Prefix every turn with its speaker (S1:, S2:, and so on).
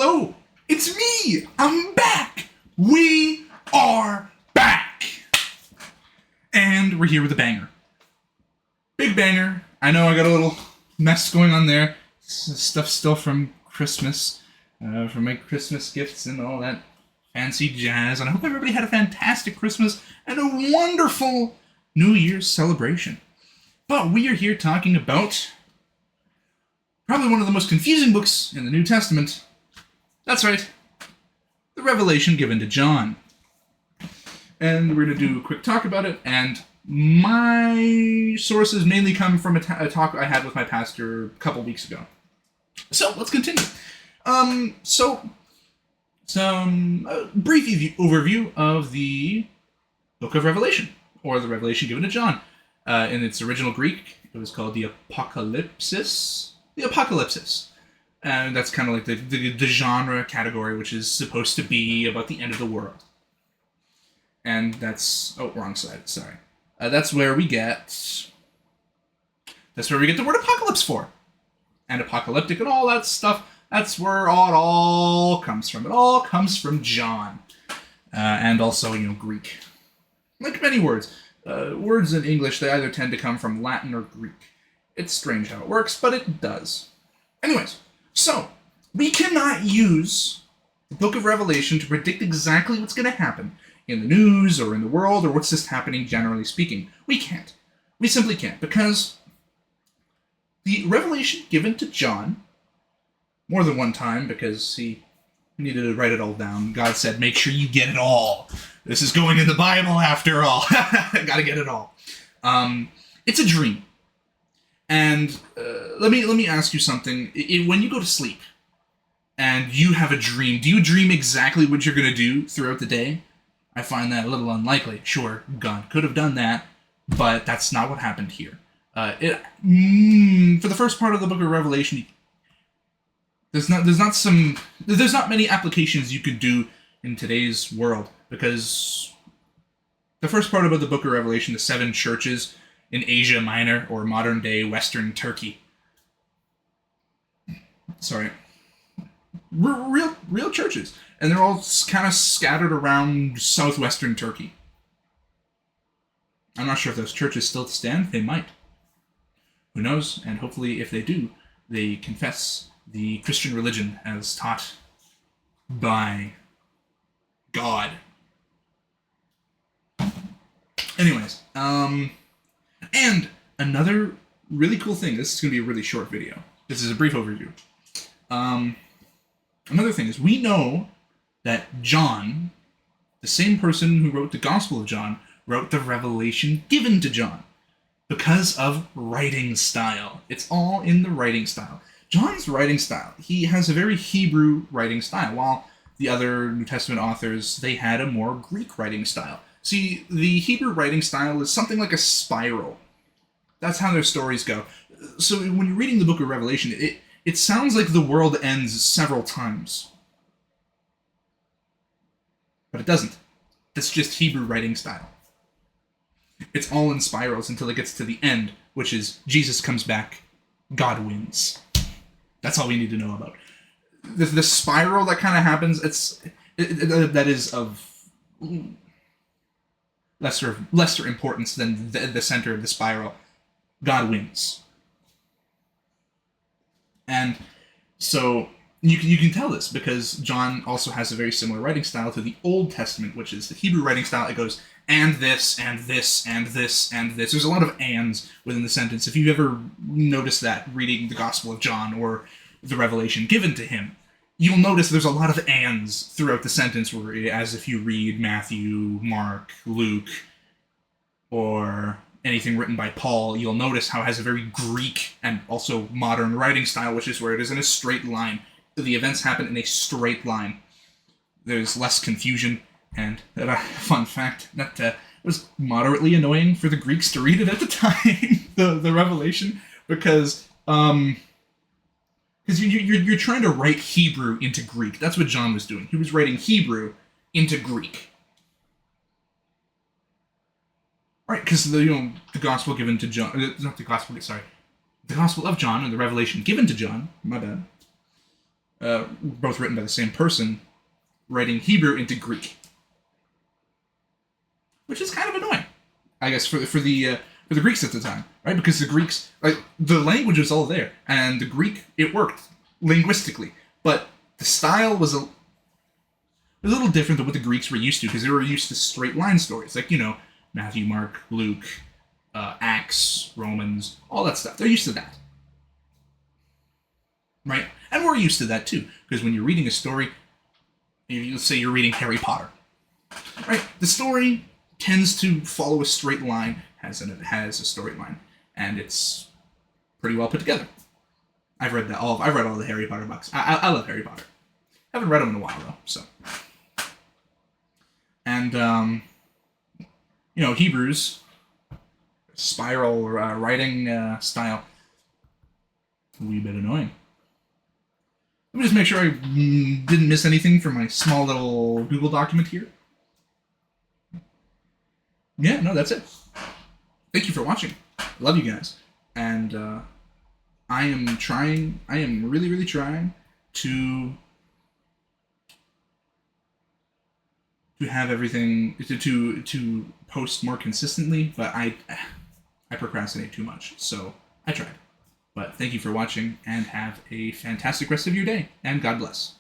S1: Hello, it's me. I'm back. We are back. And we're here with a banger. Big banger. I know I got a little mess going on there. Stuff still from Christmas, from my Christmas gifts and all that fancy jazz. And I hope everybody had a fantastic Christmas and a wonderful New Year's celebration. But we are here talking about probably one of the most confusing books in the New Testament. That's right, the revelation given to John. And we're going to do a quick talk about it, and my sources mainly come from a talk I had with my pastor a couple weeks ago. So, let's continue. Some brief overview of the Book of Revelation, or the Revelation given to John. In its original Greek, it was called the Apocalypsis. The Apocalypsis. And that's kind of like the genre category, which is supposed to be about the end of the world. And that's... oh, wrong side, sorry. That's where we get the word apocalypse for. And apocalyptic and all that stuff, that's where it all comes from. It all comes from John. And also, Greek. Like many words. Words in English, they either tend to come from Latin or Greek. It's strange how it works, but it does. Anyways, so, we cannot use the Book of Revelation to predict exactly what's going to happen in the news or in the world or what's just happening generally speaking. We can't. We simply can't, because the revelation given to John, more than one time, because he needed to write it all down. God said, make sure you get it all. This is going in the Bible after all. Gotta get it all. It's a dream. And let me ask you something. When you go to sleep and you have a dream, do you dream exactly what you're going to do throughout the day? I find that a little unlikely. Sure, God could have done that, but that's not what happened here. For the first part of the Book of Revelation, there's not many applications you could do in today's world, because the first part about the Book of Revelation, the 7 churches in Asia Minor, or modern-day Western Turkey. Sorry. Real churches. And they're all kind of scattered around southwestern Turkey. I'm not sure if those churches still stand. They might. Who knows? And hopefully, if they do, they confess the Christian religion as taught by God. Anyways, and another really cool thing, this is going to be a really short video. This is a brief overview. Another thing is, we know that John, the same person who wrote the Gospel of John, wrote the revelation given to John because of writing style. It's all in the writing style. John's writing style, he has a very Hebrew writing style, while the other New Testament authors, they had a more Greek writing style. See, the Hebrew writing style is something like a spiral. That's how their stories go. So when you're reading the Book of Revelation, it sounds like the world ends several times. But it doesn't. That's just Hebrew writing style. It's all in spirals until it gets to the end, which is Jesus comes back, God wins. That's all we need to know about. The spiral that kind of happens, that is of lesser importance than the center of the spiral. God wins. And so you can tell this because John also has a very similar writing style to the Old Testament, which is the Hebrew writing style. It goes, and this, and this, and this, and this. There's a lot of ands within the sentence. If you've ever noticed that reading the Gospel of John or the revelation given to him, you'll notice there's a lot of ands throughout the sentence, as if you read Matthew, Mark, Luke, or anything written by Paul, you'll notice how it has a very Greek and also modern writing style, which is where it is in a straight line. The events happen in a straight line. There's less confusion, and fun fact, that was moderately annoying for the Greeks to read it at the time, the Revelation, because you're trying to write Hebrew into Greek. That's what John was doing. He was writing Hebrew into Greek. Right, because the gospel given to John, not the gospel, sorry, the Gospel of John and the revelation given to John, my bad, both written by the same person, writing Hebrew into Greek, which is kind of annoying, I guess, for the Greeks at the time, right? Because the Greeks, like, the language was all there, and the Greek, it worked linguistically, but the style was a little different than what the Greeks were used to, because they were used to straight line stories, like, Matthew, Mark, Luke, Acts, Romans, all that stuff. They're used to that, right? And we're used to that too, because when you're reading a story, let's say you're reading Harry Potter, right? The story tends to follow a straight line, has a storyline, and it's pretty well put together. I've read all the Harry Potter books. I love Harry Potter. Haven't read them in a while though, so. And Hebrews spiral writing style, a wee bit annoying. Let me just make sure I didn't miss anything from my small little Google document here. Yeah, no, that's it. Thank you for watching. Love you guys. And I am really, really trying to have everything, to post more consistently, but I procrastinate too much, so I tried. But thank you for watching, and have a fantastic rest of your day, and God bless.